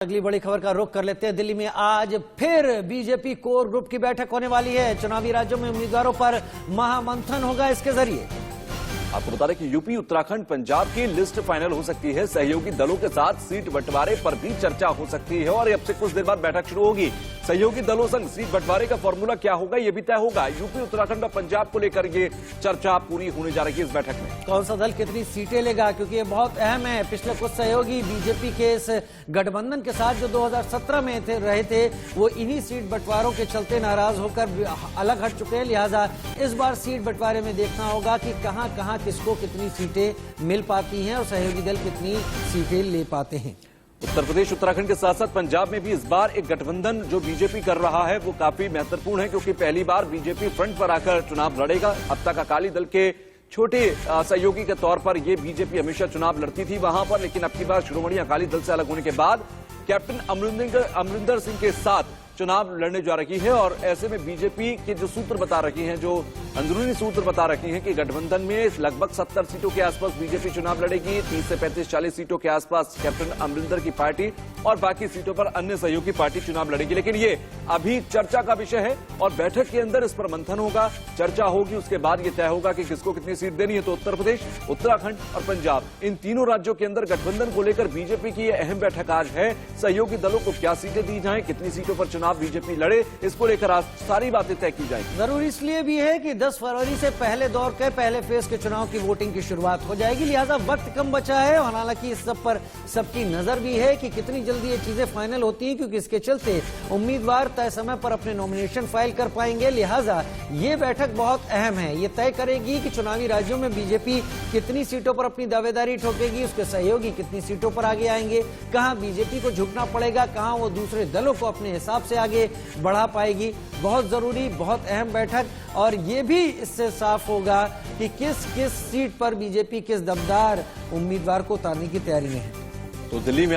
अगली बड़ी खबर का रुख कर लेते हैं। दिल्ली में आज फिर बीजेपी कोर ग्रुप की बैठक होने वाली है। चुनावी राज्यों में उम्मीदवारों पर महामंथन होगा इसके जरिए। आपको बता दें कि यूपी, उत्तराखंड, पंजाब की लिस्ट फाइनल हो सकती है। सहयोगी दलों के साथ सीट बंटवारे पर भी चर्चा हो सकती है और अब से कुछ देर बाद बैठक शुरू होगी। सहयोगी दलों संग सीट बंटवारे का फॉर्मूला क्या होगा ये भी तय होगा। यूपी, उत्तराखंड और पंजाब को लेकर ये चर्चा पूरी होने जा रही है इस बैठक में। कौन सा दल कितनी सीटें लेगा, क्योंकि ये बहुत अहम है। पिछले कुछ सहयोगी बीजेपी के इस गठबंधन के साथ जो 2017 में रहे थे, वो इन्हीं सीट बंटवारों के चलते नाराज होकर अलग हट चुके हैं। लिहाजा इस बार सीट बंटवारे में देखना होगा कि कहां किसको कितनी सीटें मिल पाती हैं और सहयोगी दल कितनी सीटें ले पाते हैं। उत्तर प्रदेश, उत्तराखंड के साथ साथ पंजाब में भी इस बार एक गठबंधन जो बीजेपी कर रहा है वो काफी महत्वपूर्ण है, क्योंकि पहली बार बीजेपी फ्रंट पर आकर चुनाव लड़ेगा। अब तक अकाली दल के छोटे सहयोगी के तौर पर ये बीजेपी हमेशा चुनाव लड़ती थी वहां पर, लेकिन अब की बार शिरोमणि अकाली दल से अलग होने के बाद कैप्टन अमरिंदर सिंह के साथ चुनाव लड़ने जा रही है। और ऐसे में बीजेपी के जो सूत्र बता रही हैं, जो अंदरूनी सूत्र बता रही हैं कि गठबंधन में लगभग 70 सीटों के आसपास बीजेपी चुनाव लड़ेगी। 30 से 35-40 सीटों के आसपास कैप्टन अमरिंदर की पार्टी और बाकी सीटों पर अन्य सहयोगी पार्टी चुनाव लड़ेगी। लेकिन ये अभी चर्चा का विषय है और बैठक के अंदर इस पर मंथन होगा, चर्चा होगी, उसके बाद ये तय होगा कि किसको कितनी सीट देनी है। तो उत्तर प्रदेश, उत्तराखंड और पंजाब, इन तीनों राज्यों के अंदर गठबंधन को लेकर बीजेपी की यह अहम बैठक आज है। सहयोगी दलों को क्या सीटें दी जाएं, कितनी सीटों पर चुनाव बीजेपी लड़े, इसको लेकर आज सारी बातें तय की जाएंगी। जरूरी इसलिए भी है कि 10 फरवरी से पहले दौर के पहले फेज के चुनाव की वोटिंग की शुरुआत हो जाएगी। लिहाजा वक्त कम बचा है और हालांकि इस सब पर सबकी नजर भी है कि कितनी जल्दी ये चीजें फाइनल होती हैं, क्योंकि इसके चलते उम्मीदवार तय समय पर अपने नॉमिनेशन फाइल कर पाएंगे। लिहाजा ये बैठक बहुत अहम है। ये तय करेगी कि चुनावी राज्यों में बीजेपी कितनी सीटों पर अपनी दावेदारी ठोकेगी, उसके सहयोगी कितनी सीटों पर आगे आएंगे, कहां बीजेपी को झुकना पड़ेगा, कहां वो दूसरे दलों को अपने हिसाब से आगे बढ़ा पाएगी। बहुत जरूरी, बहुत अहम बैठक। और ये भी इससे साफ होगा कि किस किस सीट पर बीजेपी किस दमदार उम्मीदवार को उतारने की तैयारी में है। तो दिल्ली में